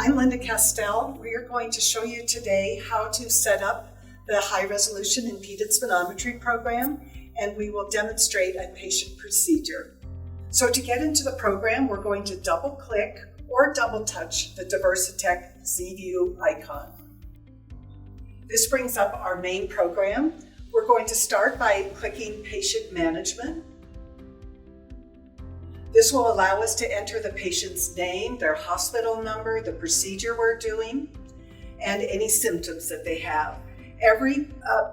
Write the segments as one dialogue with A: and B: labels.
A: I'm Linda Castell. We are going to show you today how to set up the High Resolution Impedance Manometry program, and we will demonstrate a patient procedure. So to get into the program, we're going to double click or double touch the Diversatek Z-View icon. This brings up our main program. We're going to start by clicking Patient Management. This will allow us to enter the patient's name, their hospital number, the procedure we're doing, and any symptoms that they have. Every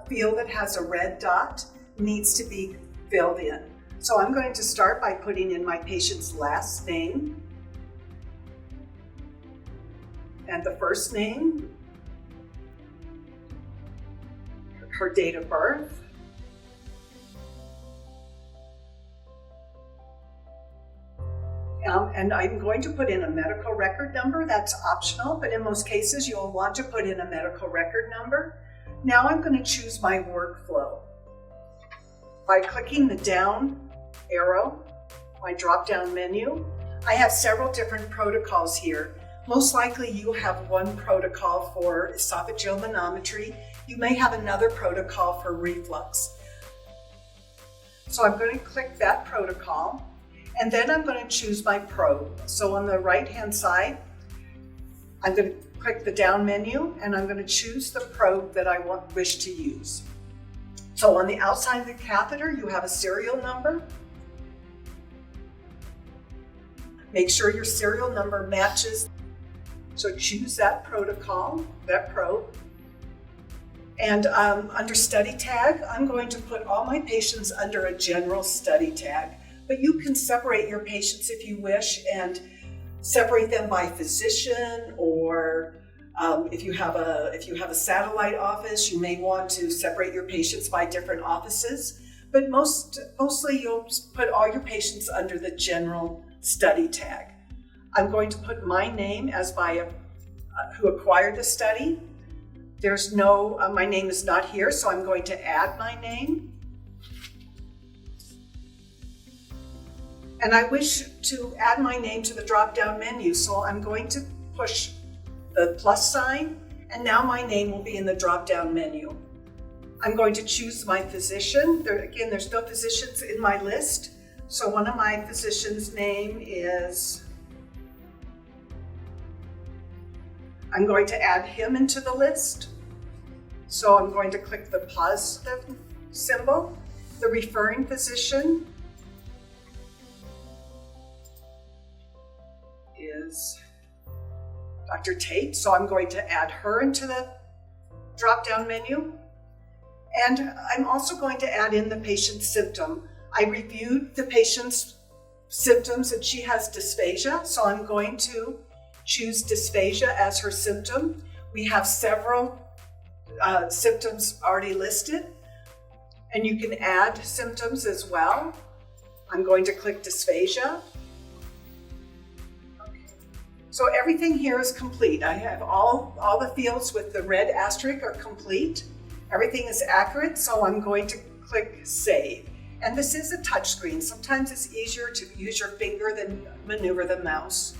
A: field that has a red dot needs to be filled in. So I'm going to start by putting in my patient's last name and the first name, her date of birth, and I'm going to put in a medical record number. That's optional, but in most cases you'll want to put in a medical record number. Now I'm going to choose my workflow. By clicking the down arrow, my drop-down menu, I have several different protocols here. Most likely you have one protocol for esophageal manometry. You may have another protocol for reflux. So I'm going to click that protocol, and then I'm going to choose my probe. So on the right-hand side, I'm going to click the down menu, and I'm going to choose the probe that I wish to use. So on the outside of the catheter, you have a serial number. Make sure your serial number matches. So choose that protocol, that probe. And under study tag, I'm going to put all my patients under a general study tag. But you can separate your patients if you wish and separate them by physician, or if you have a satellite office, you may want to separate your patients by different offices. But mostly you'll put all your patients under the general study tag. I'm going to put my name as who acquired the study. There's no, my name is not here, so I'm going to add my name. And I wish to add my name to the drop-down menu, so I'm going to push the plus sign, and now my name will be in the drop-down menu. I'm going to choose my physician. Again, there's no physicians in my list, so one of my physicians' name is, I'm going to add him into the list. So I'm going to click the positive symbol. The referring physician is Dr. Tate, so I'm going to add her into the drop-down menu. And I'm also going to add in the patient's symptom. I reviewed the patient's symptoms and she has dysphagia, so I'm going to choose dysphagia as her symptom. We have several symptoms already listed, and you can add symptoms as well. I'm going to click dysphagia. So everything here is complete. I have all the fields with the red asterisk are complete. Everything is accurate, so I'm going to click Save. And this is a touch screen. Sometimes it's easier to use your finger than maneuver the mouse.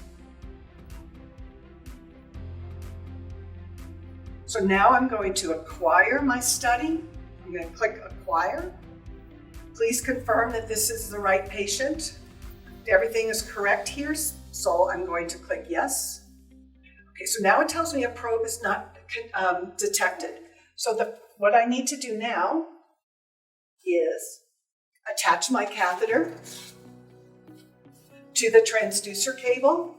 A: So now I'm going to acquire my study. I'm going to click Acquire. Please confirm that this is the right patient. Everything is correct here. So I'm going to click Yes. Okay, so now it tells me a probe is not detected. So what I need to do now is attach my catheter to the transducer cable.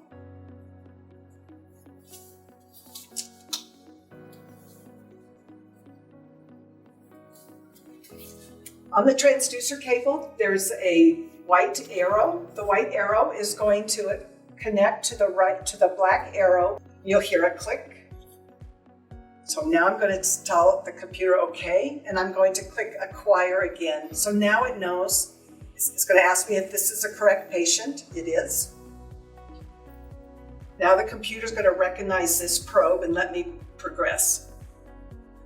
A: On the transducer cable, there's a white arrow. The white arrow is going to connect to the black arrow. You'll hear a click. So now I'm going to tell the computer OK, and I'm going to click Acquire again. So now it knows, it's going to ask me if this is a correct patient. It is. Now the computer's going to recognize this probe and let me progress.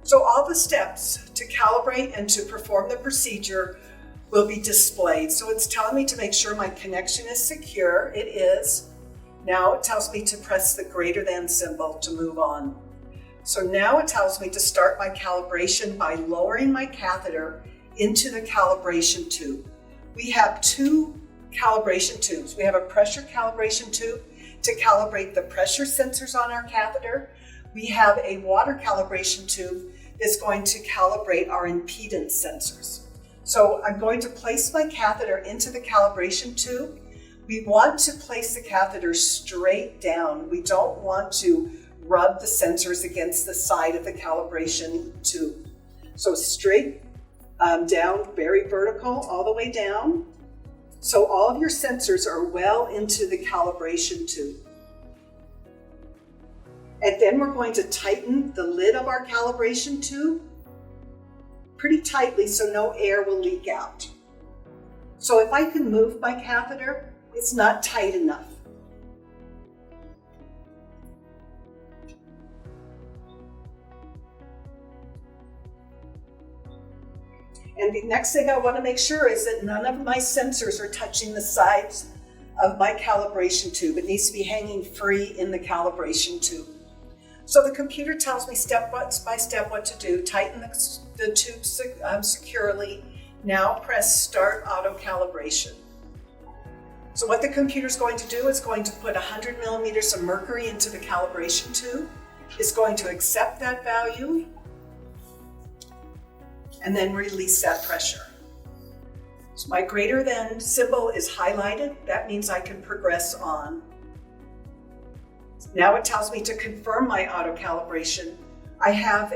A: So all the steps to calibrate and to perform the procedure will be displayed. So it's telling me to make sure my connection is secure. It is. Now it tells me to press the greater than symbol to move on. So now it tells me to start my calibration by lowering my catheter into the calibration tube. We have two calibration tubes. We have a pressure calibration tube to calibrate the pressure sensors on our catheter. We have a water calibration tube that's going to calibrate our impedance sensors. So I'm going to place my catheter into the calibration tube. We want to place the catheter straight down. We don't want to rub the sensors against the side of the calibration tube. So straight down, very vertical, all the way down. So all of your sensors are well into the calibration tube. And then we're going to tighten the lid of our calibration tube pretty tightly so no air will leak out. So if I can move my catheter, it's not tight enough. And the next thing I want to make sure is that none of my sensors are touching the sides of my calibration tube. It needs to be hanging free in the calibration tube. So the computer tells me step by step what to do. Tighten the tube securely. Now press start auto calibration. So what the computer is going to do is going to put 100 millimeters of mercury into the calibration tube. It's going to accept that value and then release that pressure. So my greater than symbol is highlighted. That means I can progress on. Now it tells me to confirm my auto calibration. I have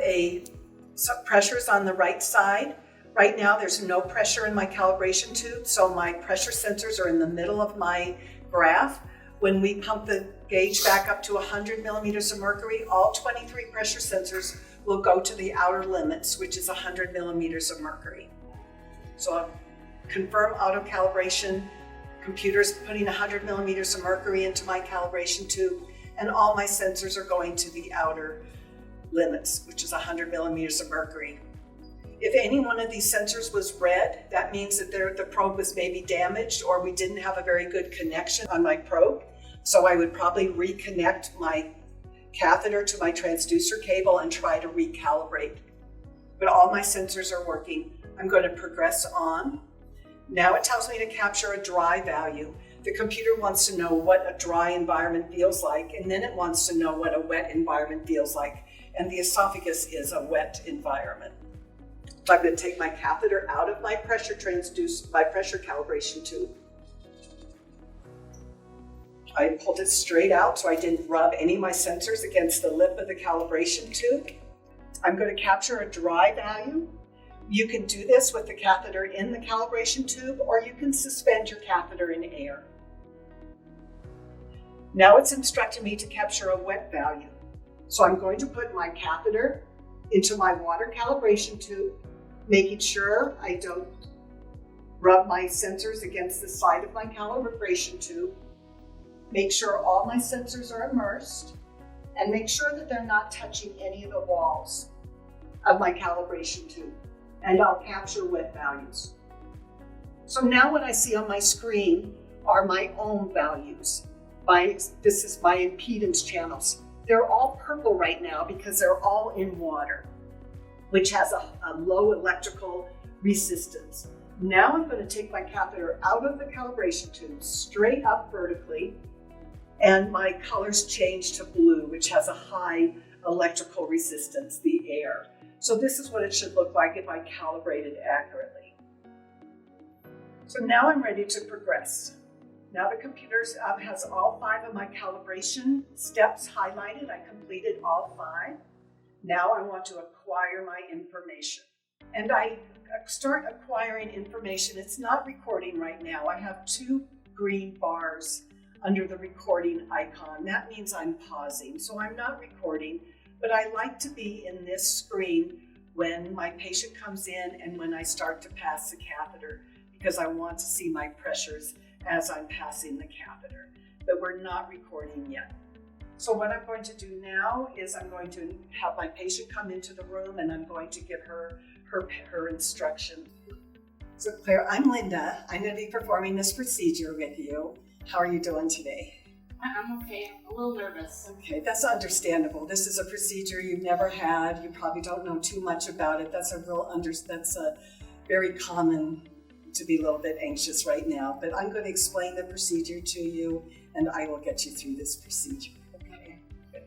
A: some pressures on the right side. Right now there's no pressure in my calibration tube, so my pressure sensors are in the middle of my graph. When we pump the gauge back up to 100 millimeters of mercury, all 23 pressure sensors will go to the outer limits, which is 100 millimeters of mercury. So I'll confirm auto calibration. Computer's putting 100 millimeters of mercury into my calibration tube, and all my sensors are going to the outer limits, which is 100 millimeters of mercury. If any one of these sensors was red, that means that the probe was maybe damaged or we didn't have a very good connection on my probe. So I would probably reconnect my catheter to my transducer cable and try to recalibrate. But all my sensors are working. I'm going to progress on. Now it tells me to capture a dry value. The computer wants to know what a dry environment feels like, and then it wants to know what a wet environment feels like. And the esophagus is a wet environment. So I'm going to take my catheter out of my pressure calibration tube. I pulled it straight out so I didn't rub any of my sensors against the lip of the calibration tube. I'm going to capture a dry value. You can do this with the catheter in the calibration tube, or you can suspend your catheter in air. Now it's instructing me to capture a wet value. So I'm going to put my catheter into my water calibration tube, making sure I don't rub my sensors against the side of my calibration tube. Make sure all my sensors are immersed, and make sure that they're not touching any of the walls of my calibration tube. And I'll capture wet values. So now what I see on my screen are my ohm values. This is my impedance channels. They're all purple right now because they're all in water, which has a low electrical resistance. Now I'm going to take my catheter out of the calibration tube, straight up vertically, and my colors change to blue, which has a high electrical resistance, the air. So this is what it should look like if I calibrate it accurately. So now I'm ready to progress. Now the computer has all 5 of my calibration steps highlighted. I completed all 5. Now I want to acquire my information. And I start acquiring information. It's not recording right now. I have 2 green bars under the recording icon. That means I'm pausing. So I'm not recording, but I like to be in this screen when my patient comes in and when I start to pass the catheter, because I want to see my pressures as I'm passing the catheter. But we're not recording yet. So what I'm going to do now is I'm going to have my patient come into the room and I'm going to give her instruction. So Claire, I'm Linda. I'm going to be performing this procedure with you. How are you doing today?
B: I'm okay. I'm a little nervous.
A: Okay, that's understandable. This is a procedure you've never had. You probably don't know too much about it. That's a very common to be a little bit anxious right now. But I'm going to explain the procedure to you, and I will get you through this procedure. Okay. Good.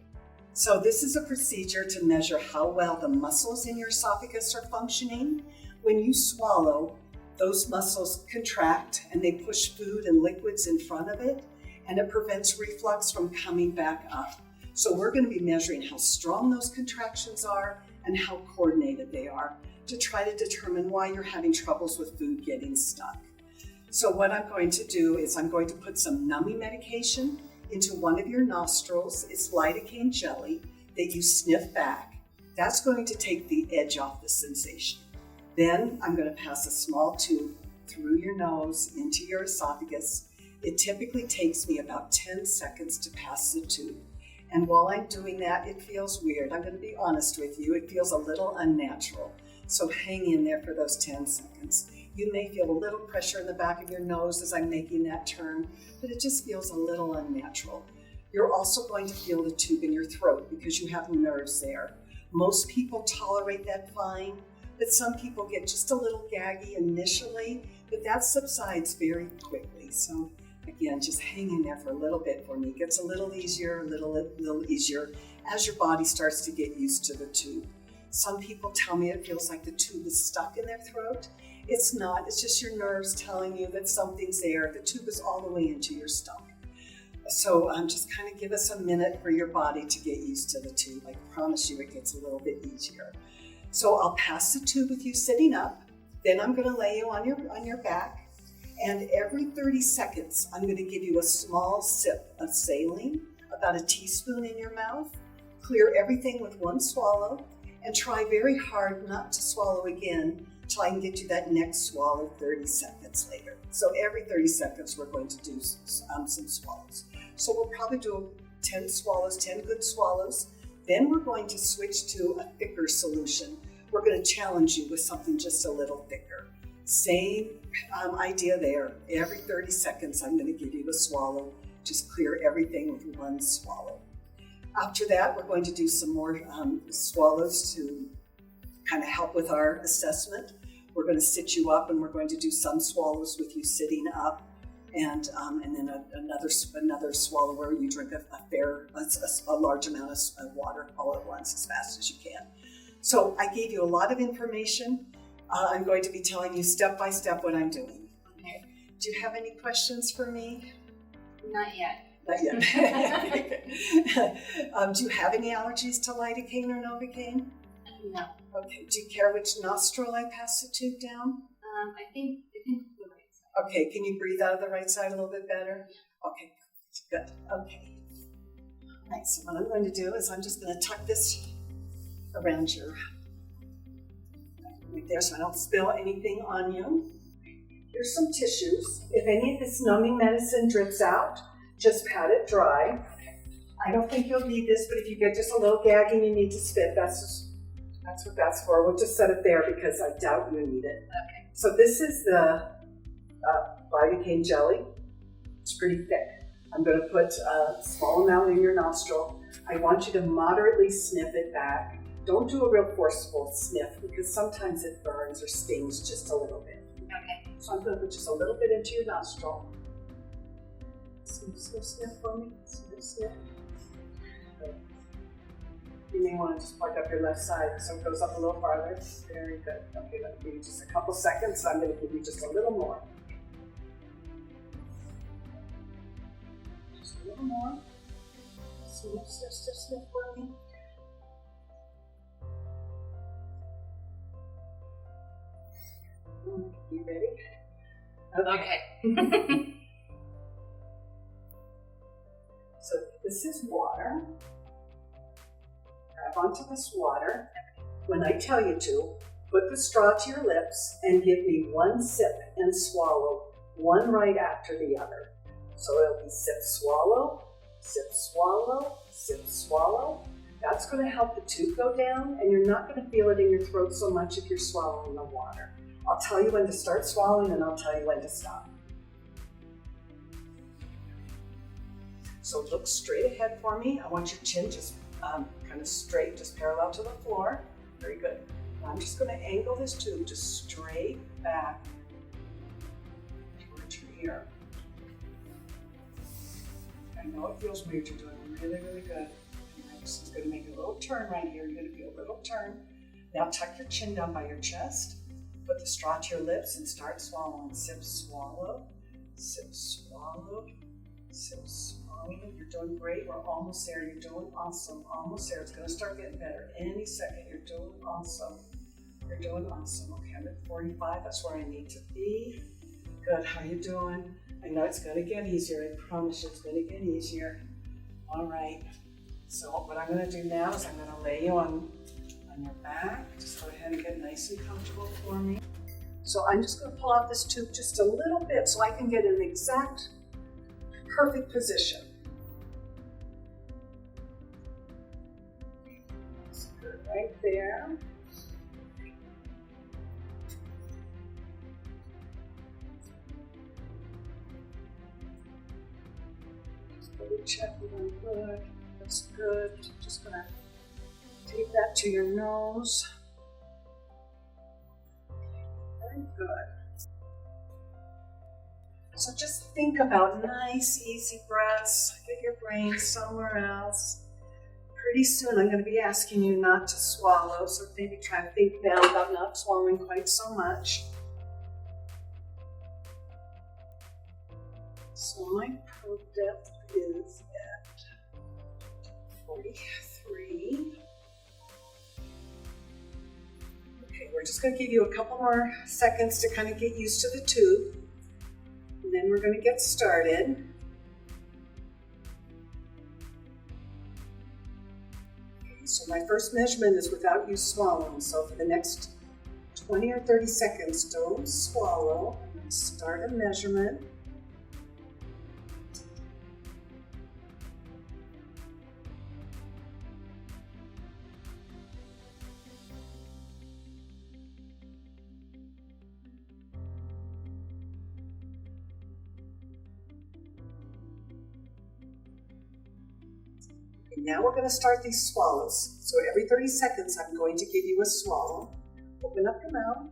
A: So this is a procedure to measure how well the muscles in your esophagus are functioning. When you swallow, those muscles contract and they push food and liquids in front of it, and it prevents reflux from coming back up. So we're going to be measuring how strong those contractions are and how coordinated they are to try to determine why you're having troubles with food getting stuck. So what I'm going to do is I'm going to put some numbing medication into one of your nostrils. It's lidocaine jelly that you sniff back. That's going to take the edge off the sensation. Then I'm going to pass a small tube through your nose into your esophagus. It typically takes me about 10 seconds to pass the tube. And while I'm doing that, it feels weird. I'm going to be honest with you. It feels a little unnatural. So hang in there for those 10 seconds. You may feel a little pressure in the back of your nose as I'm making that turn, but it just feels a little unnatural. You're also going to feel the tube in your throat because you have nerves there. Most people tolerate that fine, but some people get just a little gaggy initially, but that subsides very quickly. So again, just hang in there for a little bit for me. It gets a little easier, a little easier as your body starts to get used to the tube. Some people tell me it feels like the tube is stuck in their throat. It's not, it's just your nerves telling you that something's there. The tube is all the way into your stomach. So just kind of give us a minute for your body to get used to the tube. I promise you it gets a little bit easier. So I'll pass the tube with you sitting up. Then I'm going to lay you on your back. And every 30 seconds, I'm going to give you a small sip of saline, about a teaspoon in your mouth. Clear everything with one swallow. And try very hard not to swallow again till I can get you that next swallow 30 seconds later. So every 30 seconds, we're going to do some swallows. So we'll probably do 10 swallows, 10 good swallows. Then we're going to switch to a thicker solution. We're going to challenge you with something just a little thicker. Same idea there. Every 30 seconds, I'm going to give you a swallow. Just clear everything with one swallow. After that, we're going to do some more swallows to kind of help with our assessment. We're going to sit you up and we're going to do some swallows with you sitting up, and then another swallow where you drink a large amount of water all at once as fast as you can. So I gave you a lot of information. I'm going to be telling you step by step what I'm doing. Okay. Do you have any questions for me?
B: Not yet.
A: Not yet. Do you have any allergies to lidocaine or novocaine?
B: No.
A: Okay. Do you care which nostril I pass the tube down?
B: I think the right side.
A: Okay. Can you breathe out of the right side a little bit better? Okay. Good. Okay. All right. So what I'm going to do is I'm just going to tuck this around your right there so I don't spill anything on you. Here's some tissues. If any of this numbing medicine drips out, just pat it dry. I don't think you'll need this, but if you get just a little gagging, you need to spit. That's what that's for. We'll just set it there because I doubt you need it.
B: Okay.
A: So this is the lidocaine jelly. It's pretty thick. I'm going to put a small amount in your nostril. I want you to moderately sniff it back. Don't do a real forceful sniff because sometimes it burns or stings just a little bit.
B: Okay.
A: So I'm going to put just a little bit into your nostril. Sniff for me. Sniff. You may want to just plug up your left side so it goes up a little farther. Very good. Okay, let me give you just a couple seconds. I'm going to give you just a little more. Just a little more. Sniff for me. You ready?
B: Okay.
A: So this is water. Grab onto this water. When I tell you to, put the straw to your lips and give me one sip and swallow, one right after the other. So it'll be sip, swallow, sip, swallow, sip, swallow. That's going to help the tube go down, and you're not going to feel it in your throat so much if you're swallowing the water. I'll tell you when to start swallowing, and I'll tell you when to stop. So look straight ahead for me. I want your chin just kind of straight, just parallel to the floor. Very good. I'm just going to angle this tube just straight back towards your ear. I know it feels weird. You're doing really, really good. This is going to make a little turn right here. You're going to feel a little turn. Now tuck your chin down by your chest. Put the straw to your lips and start swallowing. Sip, swallow. Sip, swallow. Sip, swallow. You're doing great. We're almost there. You're doing awesome. Almost there. It's going to start getting better any second. You're doing awesome. You're doing awesome. Okay, I'm at 45. That's where I need to be. Good. How you doing? I know it's going to get easier. I promise you it's going to get easier. All right. So what I'm going to do now is I'm going to lay you on your back. Just go ahead and get nice and comfortable for me. So I'm just going to pull out this tube just a little bit so I can get an exact perfect position. That's good right there. Just double check we're doing good. That's good. Just going to take that to your nose. Very good. So just think about nice, easy breaths. Get your brain somewhere else. Pretty soon I'm going to be asking you not to swallow, so maybe try to think now about not swallowing quite so much. So my probe depth is at 43. Okay, we're just going to give you a couple more seconds to kind of get used to the tube. And then we're going to get started. Okay, so my first measurement is without you swallowing. So for the next 20 or 30 seconds, don't swallow. I'm going to start a measurement. Now we're going to start these swallows. So every 30 seconds, I'm going to give you a swallow. Open up your mouth.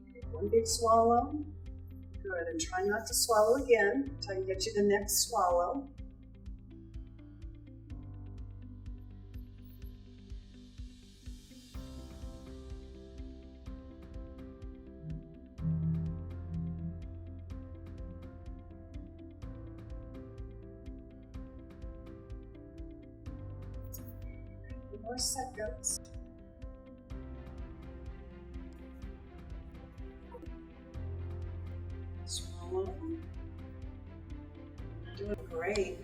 A: Okay, one big swallow. Good, and try not to swallow again until I get you the next swallow. More seconds. Swallow. Doing great.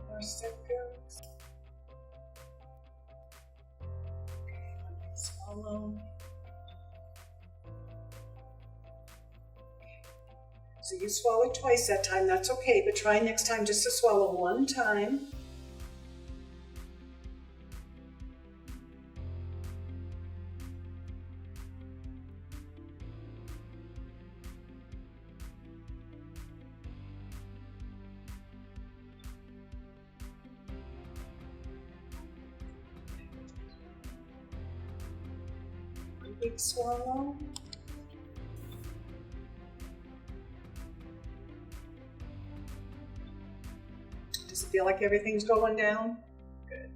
A: More seconds. Swallow. So you swallowed twice that time, that's okay, but try next time just to swallow one time. Big swallow. Does it feel like everything's going down? Good.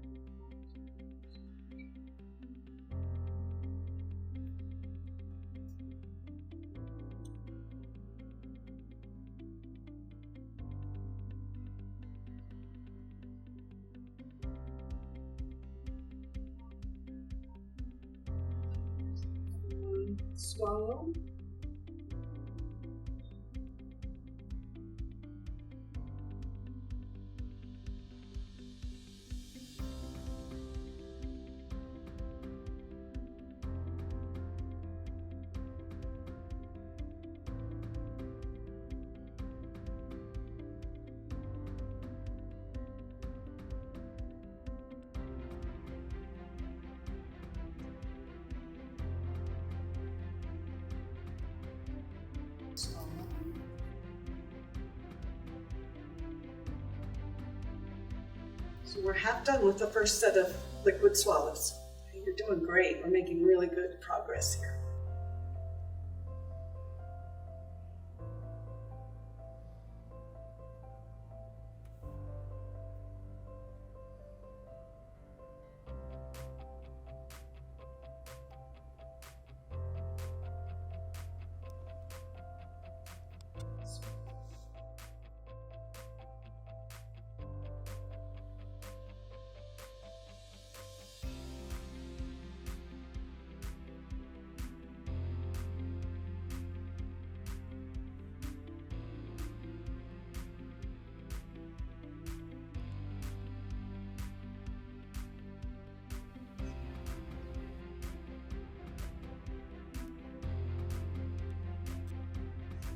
A: Swallow. So we're half done with the first set of liquid swallows. You're doing great. We're making really good progress here.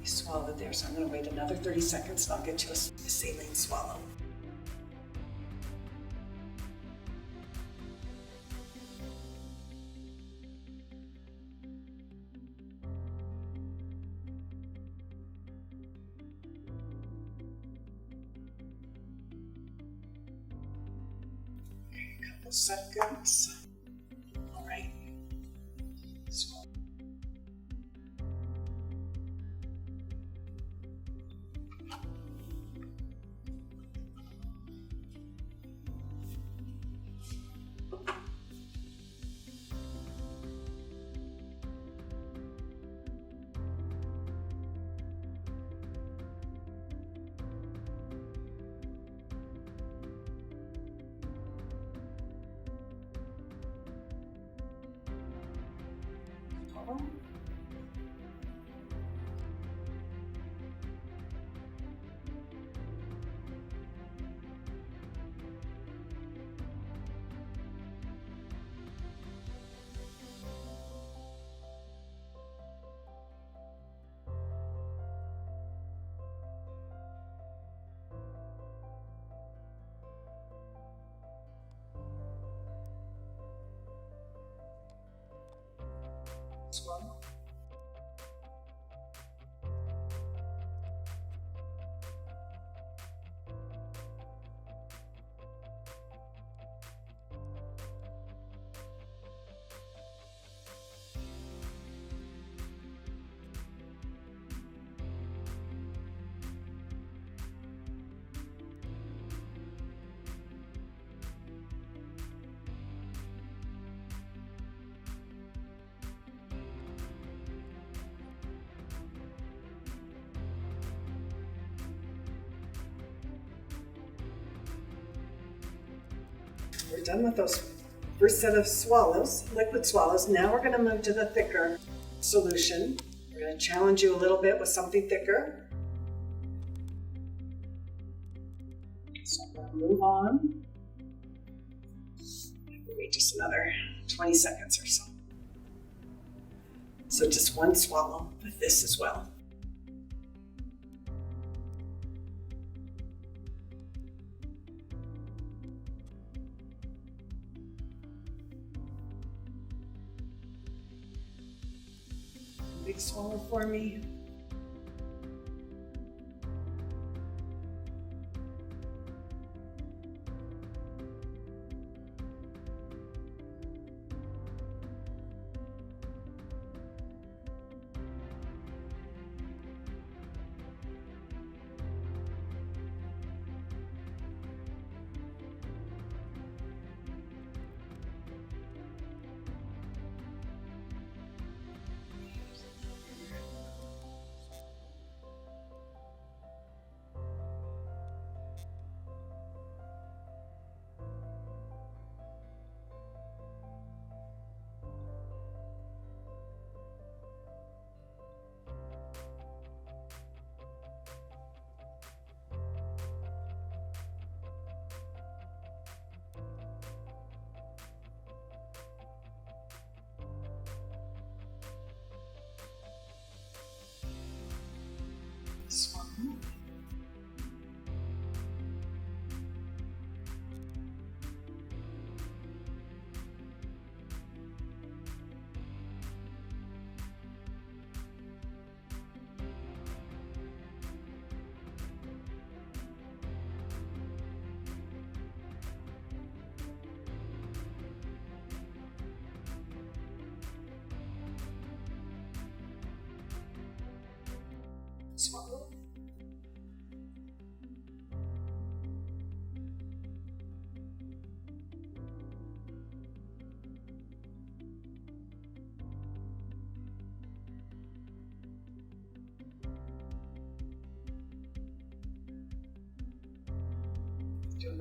A: You swallowed there, so I'm going to wait another 30 seconds and I'll get you a saline swallow. Okay, a couple seconds. All right. Swallow. Swallow. We're done with those first set of swallows, liquid swallows. Now we're going to move to the thicker solution. We're going to challenge you a little bit with something thicker. So I'm going to move on. Wait just another 20 seconds or so. So just one swallow with this as well. Big swallow for me.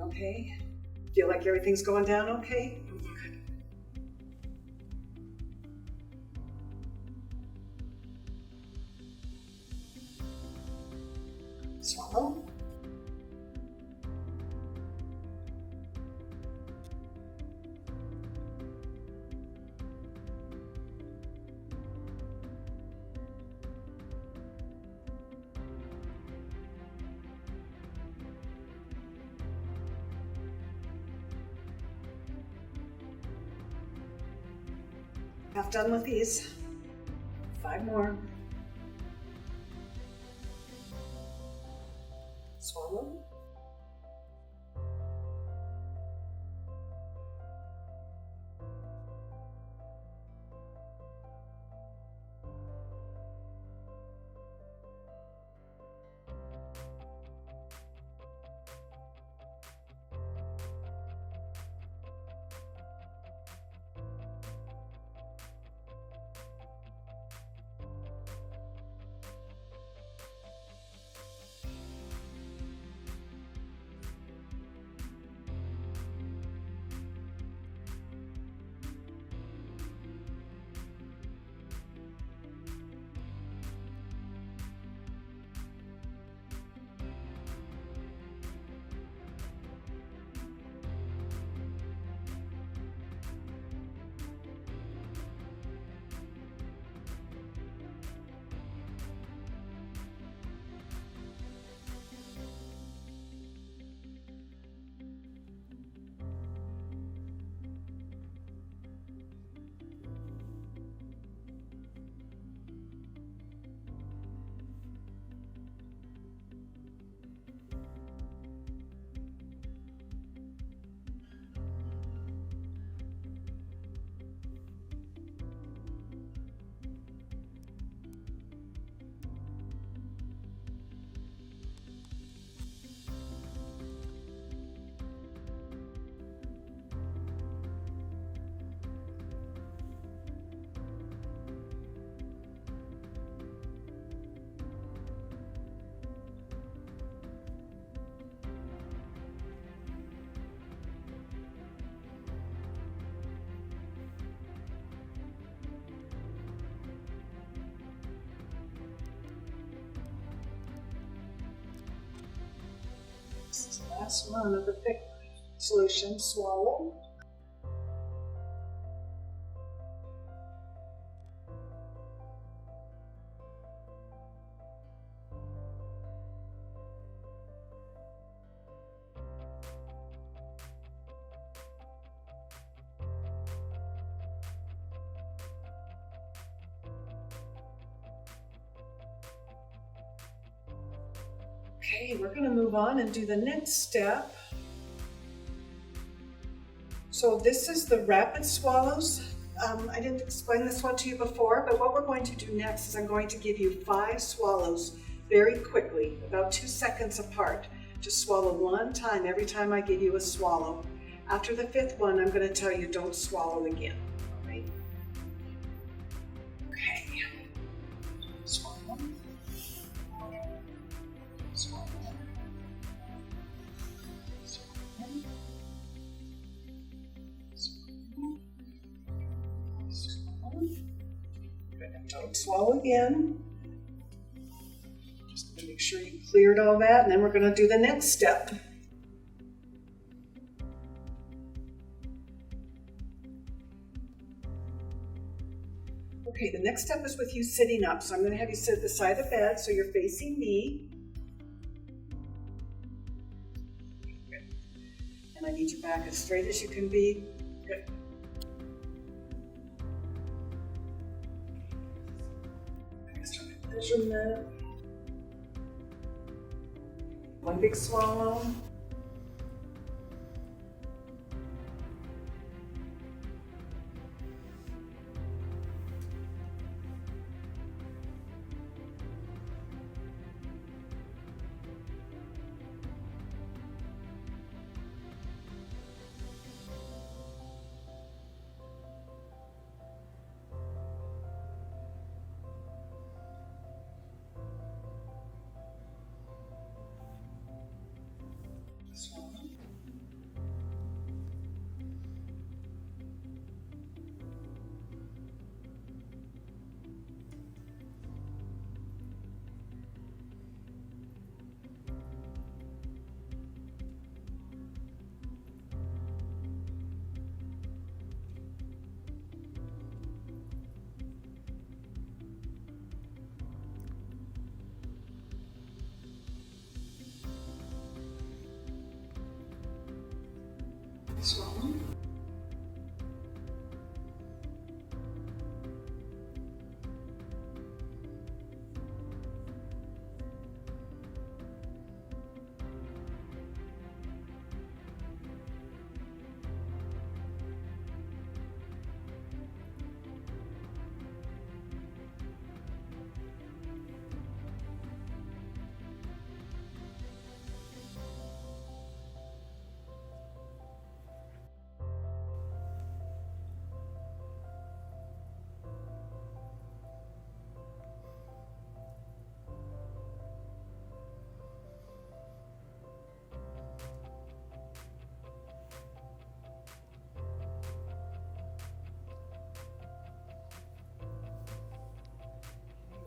A: Doing okay? Feel like everything's going down okay? Good. Swallow. Half done with these. 5 more. Swallow. This is the last one of the thick solution. Swallow. Okay, we're going to move on and do the next step. So this is the rapid swallows. I didn't explain this one to you before, but what we're going to do next is I'm going to give you 5 swallows very quickly, about 2 seconds apart. Just swallow 1 time every time I give you a swallow. After the 5th one, I'm going to tell you don't swallow again. All right? Okay. Swallow. Swallow. Don't swallow again. Just to make sure you cleared all that, and then we're going to do the next step. Okay, the next step is with you sitting up. So I'm going to have you sit at the side of the bed so you're facing me. Good. And I need your back as straight as you can be. Good. Extra measurement. 1 big swallow.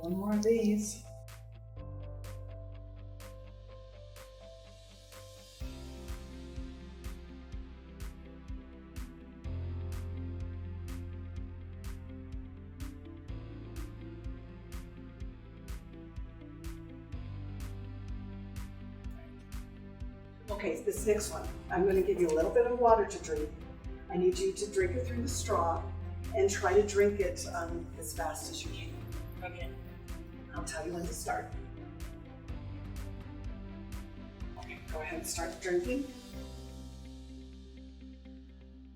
A: One more of these. Okay, this next one, I'm going to give you a little bit of water to drink. I need you to drink it through the straw and try to drink it as fast as you can.
B: Okay.
A: I'll tell you when to start. Okay, go ahead and start drinking.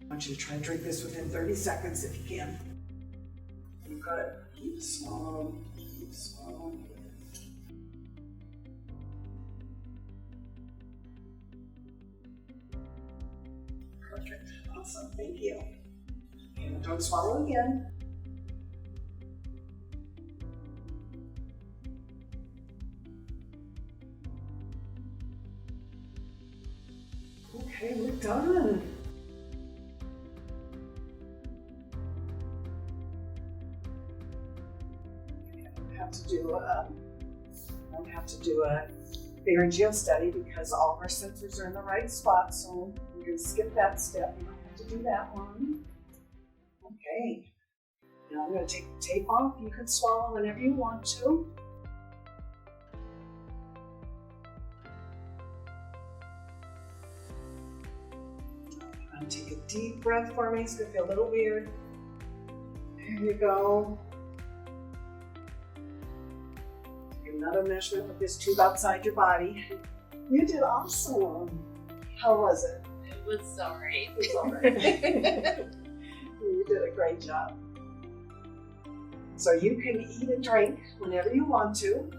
A: I want you to try and drink this within 30 seconds if you can. You've got to keep swallowing, keep swallowing. Perfect. Awesome. Thank you. And don't swallow again. Okay, we're done. I don't have to do a pharyngeal study because all of our sensors are in the right spot, so we're going to skip that step. You don't have to do that one. Okay. Now I'm going to take the tape off. You can swallow whenever you want to. Take a deep breath for me. It's going to feel a little weird. There you go. Take another measurement with this tube outside your body. You did awesome. How was it?
B: It was alright.
A: It was all right. You did a great job. So you can eat and drink whenever you want to.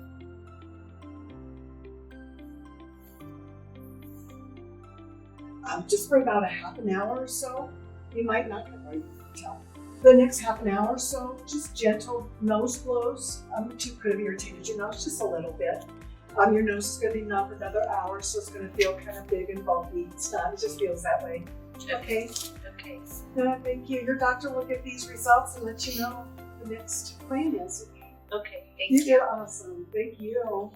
A: Just for about a half an hour or so. You might not tell. The next half an hour or so, just gentle nose blows. The tube could have irritated your nose just a little bit. Your nose is going to be numb for another hour, so it's going to feel kind of big and bulky. It's not, it just feels that way. Okay?
B: Okay.
A: Thank you. Your doctor will get these results and let you know the next plan is.
B: Okay. Thank
A: You
B: you.
A: did awesome. Thank you.